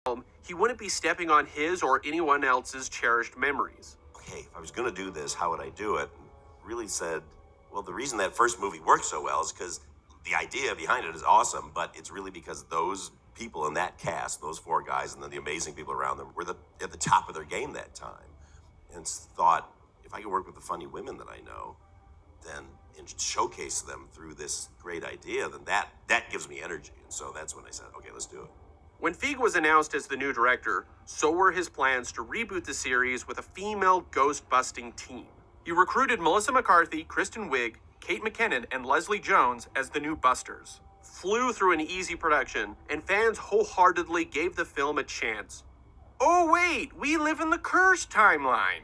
film, he wouldn't be stepping on his or anyone else's cherished memories. Okay, if I was going to do this, how would I do it? Really said, well, the reason that first movie worked so well is because the idea behind it is awesome, but it's really because those people in that cast, those four guys, and then the amazing people around them, were at the top of their game that time. And thought, if I could work with the funny women that I know, then and showcase them through this great idea, then that gives me energy. And so that's when I said, okay, let's do it. When Feig was announced as the new director, so were his plans to reboot the series with a female ghost-busting team. He recruited Melissa McCarthy, Kristen Wiig, Kate McKinnon, and Leslie Jones as the new Busters. Flew through an easy production, and fans wholeheartedly gave the film a chance. Oh wait, we live in the cursed timeline.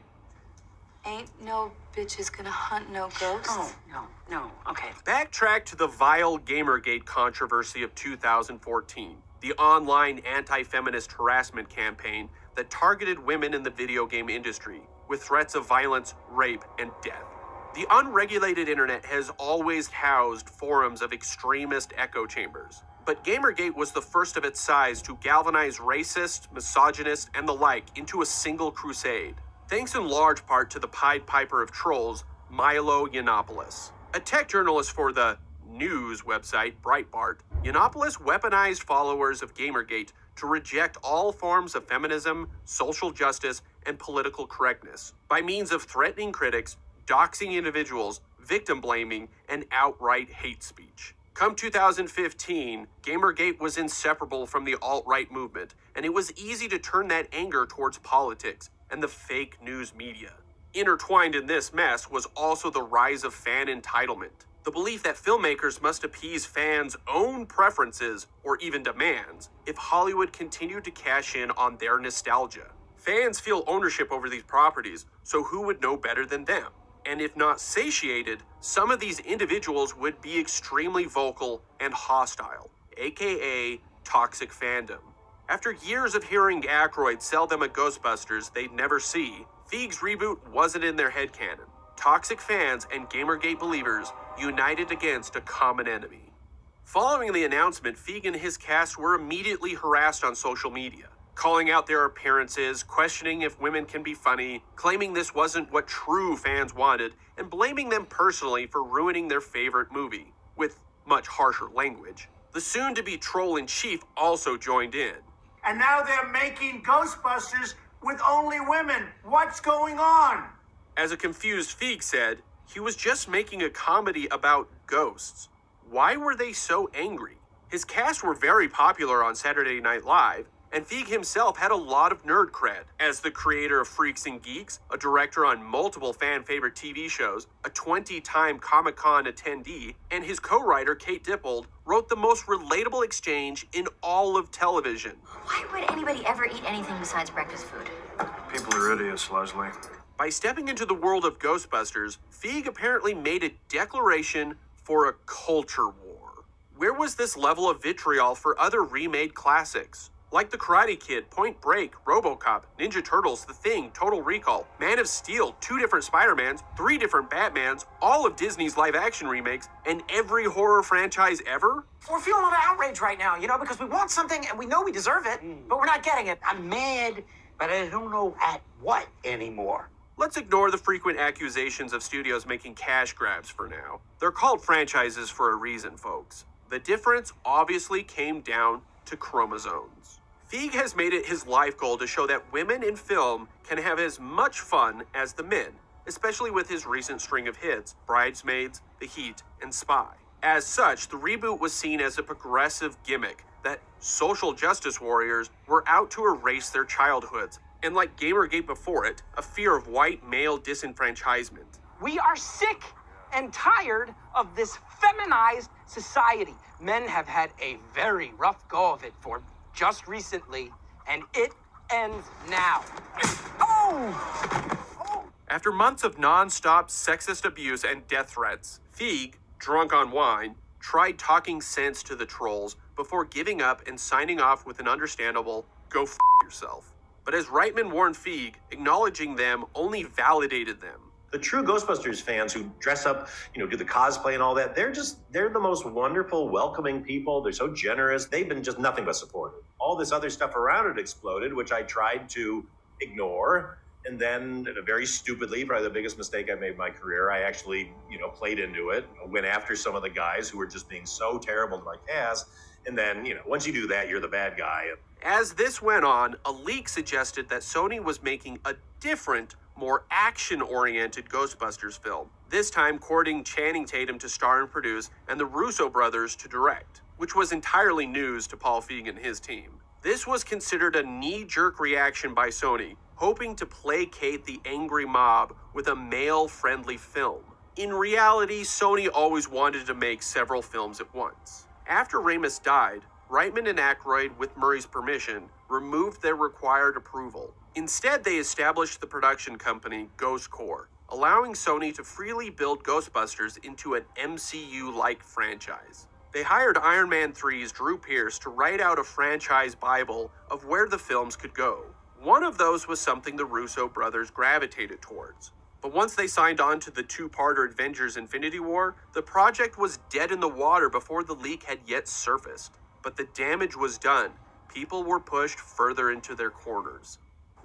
Ain't no bitches gonna hunt no ghosts. Oh, no, okay. Backtrack to the vile Gamergate controversy of 2014, the online anti-feminist harassment campaign that targeted women in the video game industry with threats of violence, rape, and death. The unregulated internet has always housed forums of extremist echo chambers, but Gamergate was the first of its size to galvanize racists, misogynists, and the like into a single crusade, thanks in large part to the Pied Piper of trolls, Milo Yiannopoulos. A tech journalist for the news website Breitbart, Yiannopoulos weaponized followers of Gamergate to reject all forms of feminism, social justice, and political correctness by means of threatening critics, doxing individuals, victim blaming, and outright hate speech. Come 2015, Gamergate was inseparable from the alt-right movement, and it was easy to turn that anger towards politics and the fake news media. Intertwined in this mess was also the rise of fan entitlement, the belief that filmmakers must appease fans' own preferences or even demands if Hollywood continued to cash in on their nostalgia. Fans feel ownership over these properties, so who would know better than them? And if not satiated, some of these individuals would be extremely vocal and hostile, aka toxic fandom. After years of hearing Aykroyd sell them a Ghostbusters they'd never see, Feig's reboot wasn't in their headcanon. Toxic fans and Gamergate believers united against a common enemy. Following the announcement, Feig and his cast were immediately harassed on social media, calling out their appearances, questioning if women can be funny, claiming this wasn't what true fans wanted, and blaming them personally for ruining their favorite movie, with much harsher language. The soon-to-be troll-in-chief also joined in. And now they're making Ghostbusters with only women. What's going on? As a confused Feig said, he was just making a comedy about ghosts. Why were they so angry? His cast were very popular on Saturday Night Live, and Feig himself had a lot of nerd cred. As the creator of Freaks and Geeks, a director on multiple fan-favorite TV shows, a 20-time Comic-Con attendee, and his co-writer, Kate Dippold, wrote the most relatable exchange in all of television. Why would anybody ever eat anything besides breakfast food? People are idiots, Leslie. By stepping into the world of Ghostbusters, Feig apparently made a declaration for a culture war. Where was this level of vitriol for other remade classics? Like The Karate Kid, Point Break, RoboCop, Ninja Turtles, The Thing, Total Recall, Man of Steel, 2 different Spider-Mans, 3 different Batmans, all of Disney's live-action remakes, and every horror franchise ever? We're feeling a lot of outrage right now, because we want something and we know we deserve it, but we're not getting it. I'm mad, but I don't know at what anymore. Let's ignore the frequent accusations of studios making cash grabs for now. They're called franchises for a reason, folks. The difference obviously came down to chromosomes. Feig has made it his life goal to show that women in film can have as much fun as the men, especially with his recent string of hits, Bridesmaids, The Heat, and Spy. As such, the reboot was seen as a progressive gimmick that social justice warriors were out to erase their childhoods, and like Gamergate before it, a fear of white male disenfranchisement. We are sick and tired of this feminized society. Men have had a very rough go of it for just recently, and it ends now. After months of non-stop sexist abuse and death threats, Feig, drunk on wine, tried talking sense to the trolls before giving up and signing off with an understandable, go f*** yourself. But as Reitman warned Feig, acknowledging them only validated them. The true Ghostbusters fans who dress up, do the cosplay and all that, they're the most wonderful, welcoming people. They're so generous. They've been just nothing but supportive. all this other stuff around it exploded, which I tried to ignore. And then very stupidly, probably the biggest mistake I made in my career, I actually, played into it, went after some of the guys who were just being so terrible to my cast. And then, once you do that, you're the bad guy. As this went on, a leak suggested that Sony was making a different, more action-oriented Ghostbusters film, this time courting Channing Tatum to star and produce and the Russo brothers to direct, which was entirely news to Paul Feig and his team. This was considered a knee-jerk reaction by Sony, hoping to placate the angry mob with a male-friendly film. In reality, Sony always wanted to make several films at once. After Ramis died, Reitman and Aykroyd, with Murray's permission, removed their required approval. Instead, they established the production company Ghost Corps, allowing Sony to freely build Ghostbusters into an MCU-like franchise. They hired Iron Man 3's Drew Pearce to write out a franchise Bible of where the films could go. One of those was something the Russo brothers gravitated towards. But once they signed on to the two-parter Avengers Infinity War, the project was dead in the water before the leak had yet surfaced. But the damage was done. People were pushed further into their corners.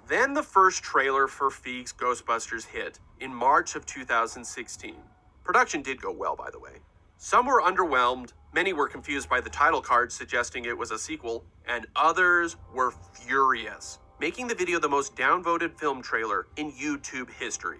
Then the first trailer for Feig's Ghostbusters hit in March of 2016. Production did go well, by the way. Some were underwhelmed, many were confused by the title card suggesting it was a sequel, and others were furious, making the video the most downvoted film trailer in YouTube history.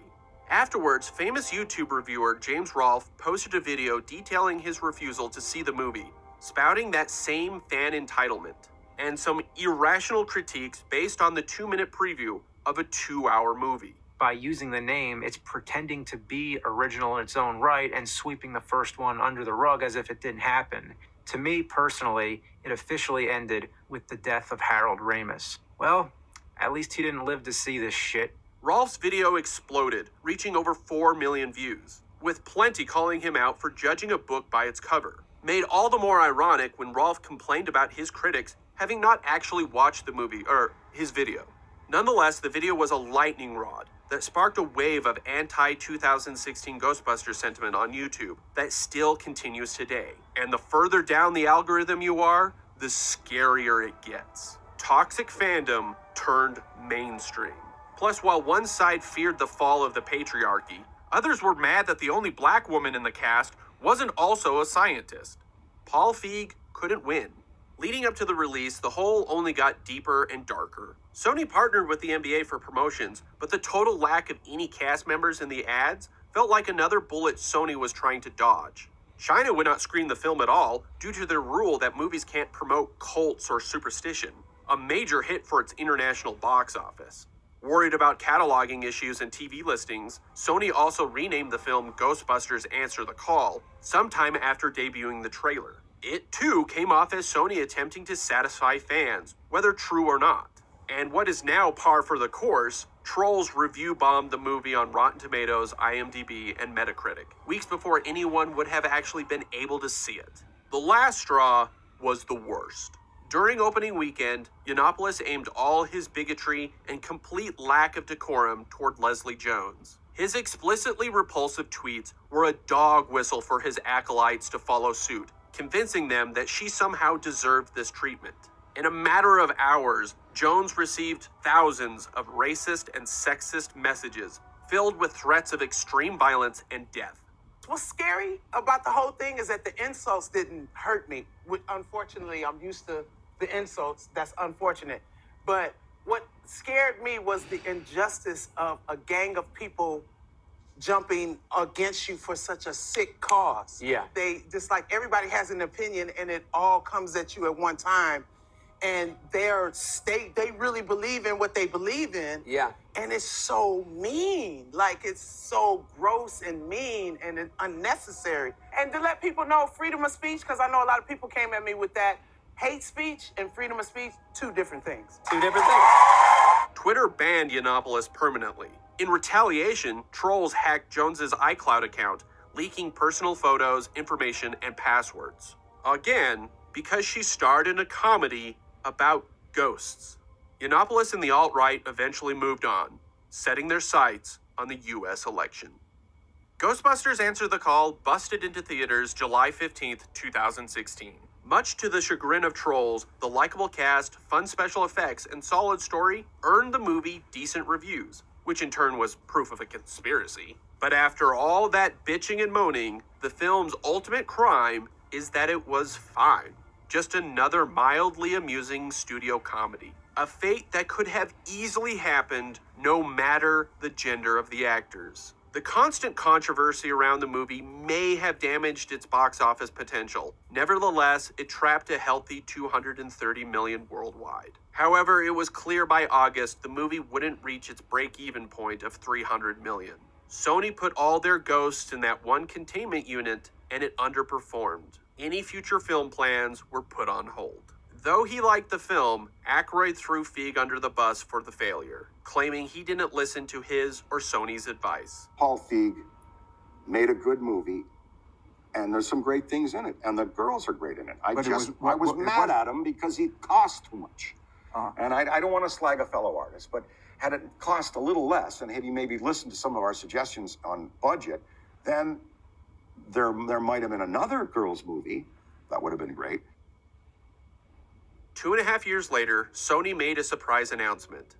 Afterwards, famous YouTube reviewer James Rolfe posted a video detailing his refusal to see the movie, spouting that same fan entitlement, and some irrational critiques based on the 2-minute preview of a 2-hour movie. By using the name, it's pretending to be original in its own right and sweeping the first one under the rug as if it didn't happen. To me, personally, it officially ended with the death of Harold Ramis. Well, at least he didn't live to see this shit. Rolfe's video exploded, reaching over 4 million views, with plenty calling him out for judging a book by its cover. Made all the more ironic when Rolfe complained about his critics having not actually watched the movie, or his video. Nonetheless, the video was a lightning rod that sparked a wave of anti-2016 Ghostbusters sentiment on YouTube that still continues today. And the further down the algorithm you are, the scarier it gets. Toxic fandom turned mainstream. Plus, while one side feared the fall of the patriarchy, others were mad that the only black woman in the cast wasn't also a scientist. Paul Feig couldn't win. Leading up to the release, the hole only got deeper and darker. Sony partnered with the NBA for promotions, but the total lack of any cast members in the ads felt like another bullet Sony was trying to dodge. China would not screen the film at all due to their rule that movies can't promote cults or superstition, a major hit for its international box office. Worried about cataloging issues and TV listings, Sony also renamed the film Ghostbusters Answer the Call sometime after debuting the trailer. It too came off as Sony attempting to satisfy fans, whether true or not. And what is now par for the course, trolls review bombed the movie on Rotten Tomatoes, IMDb, and Metacritic, weeks before anyone would have actually been able to see it. The last straw was the worst. During opening weekend, Yiannopoulos aimed all his bigotry and complete lack of decorum toward Leslie Jones. His explicitly repulsive tweets were a dog whistle for his acolytes to follow suit, convincing them that she somehow deserved this treatment. In a matter of hours, Jones received thousands of racist and sexist messages filled with threats of extreme violence and death. What's scary about the whole thing is that the insults didn't hurt me. Unfortunately, I'm used to the insults. That's unfortunate. But what scared me was the injustice of a gang of people jumping against you for such a sick cause. Yeah. They just like everybody has an opinion and it all comes at you at one time. And they really believe in what they believe in. Yeah. And it's so mean. Like, it's so gross and mean and unnecessary. And to let people know freedom of speech, because I know a lot of people came at me with that. Hate speech and freedom of speech, two different things. Two different things. Twitter banned Yiannopoulos permanently. In retaliation, trolls hacked Jones's iCloud account, leaking personal photos, information, and passwords. Again, because she starred in a comedy about ghosts. Yiannopoulos and the alt-right eventually moved on, setting their sights on the U.S. election. Ghostbusters Answer the Call busted into theaters July 15th, 2016. Much to the chagrin of trolls, the likable cast, fun special effects, and solid story earned the movie decent reviews, which in turn was proof of a conspiracy. But after all that bitching and moaning, the film's ultimate crime is that it was fine. Just another mildly amusing studio comedy. A fate that could have easily happened no matter the gender of the actors. The constant controversy around the movie may have damaged its box office potential. Nevertheless, it trapped a healthy $230 million worldwide. However, it was clear by August the movie wouldn't reach its break-even point of $300 million. Sony put all their ghosts in that one containment unit, and it underperformed. Any future film plans were put on hold. Though he liked the film, Aykroyd threw Feig under the bus for the failure, claiming he didn't listen to his or Sony's advice. Paul Feig made a good movie, and there's some great things in it, and the girls are great in it. I was mad at him because he cost too much. And I don't want to slag a fellow artist, but had it cost a little less, and had he maybe listened to some of our suggestions on budget, then there might have been another girls' movie that would have been great. 2.5 years later, Sony made a surprise announcement.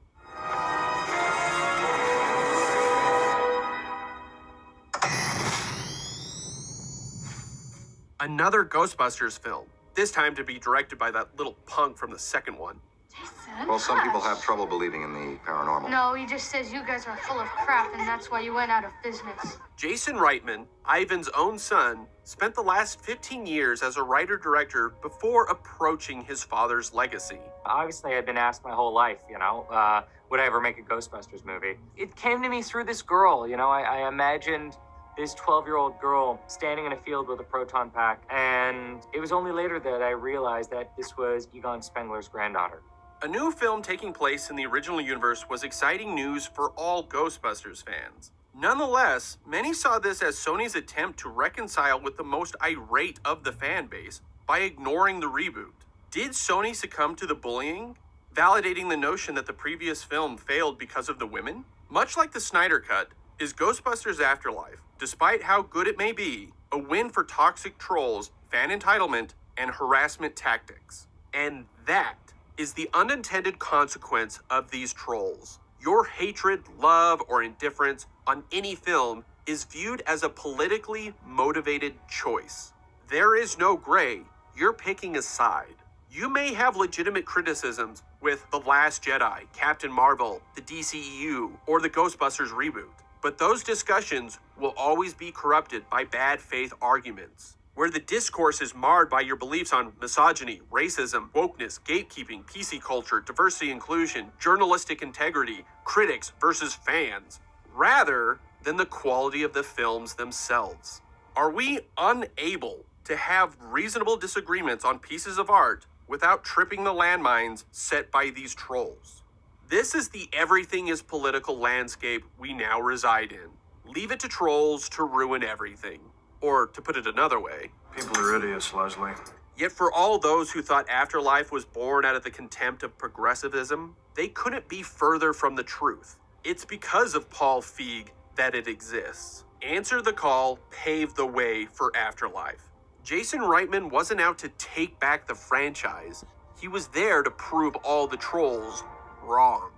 Another Ghostbusters film, this time to be directed by that little punk from the second one. Jason, Well, some people have trouble believing in the paranormal. No, he just says you guys are full of crap and that's why you went out of business. Jason Reitman, Ivan's own son, spent the last 15 years as a writer-director before approaching his father's legacy. Obviously, I'd been asked my whole life, would I ever make a Ghostbusters movie? It came to me through this girl, I imagined this 12-year-old girl standing in a field with a proton pack, and it was only later that I realized that this was Egon Spengler's granddaughter. A new film taking place in the original universe was exciting news for all Ghostbusters fans. Nonetheless, many saw this as Sony's attempt to reconcile with the most irate of the fan base by ignoring the reboot. Did Sony succumb to the bullying, validating the notion that the previous film failed because of the women? Much like the Snyder Cut, is Ghostbusters Afterlife, despite how good it may be, a win for toxic trolls, fan entitlement, and harassment tactics. And that is the unintended consequence of these trolls. Your hatred, love, or indifference on any film is viewed as a politically motivated choice. There is no gray. You're picking a side. You may have legitimate criticisms with The Last Jedi, Captain Marvel, the DCEU, or the Ghostbusters reboot, but those discussions will always be corrupted by bad faith arguments, where the discourse is marred by your beliefs on misogyny, racism, wokeness, gatekeeping, PC culture, diversity, inclusion, journalistic integrity, critics versus fans, rather than the quality of the films themselves. Are we unable to have reasonable disagreements on pieces of art without tripping the landmines set by these trolls? This is the everything is political landscape we now reside in. Leave it to trolls to ruin everything. Or, to put it another way, People are idiots, Leslie. Yet for all those who thought Afterlife was born out of the contempt of progressivism, they couldn't be further from the truth. It's because of Paul Feig that it exists. Answer the Call paved the way for Afterlife. Jason Reitman wasn't out to take back the franchise. He was there to prove all the trolls wrong.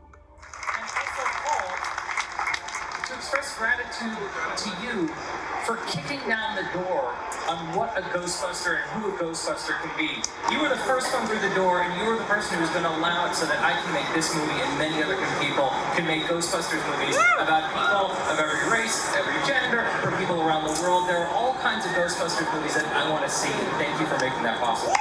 To express gratitude to you for kicking down the door on what a Ghostbuster and who a Ghostbuster can be. You were the first one through the door, and you were the person who was going to allow it so that I can make this movie and many other people can make Ghostbusters movies about people of every race, every gender, for people around the world. There are all kinds of Ghostbusters movies that I want to see, and thank you for making that possible.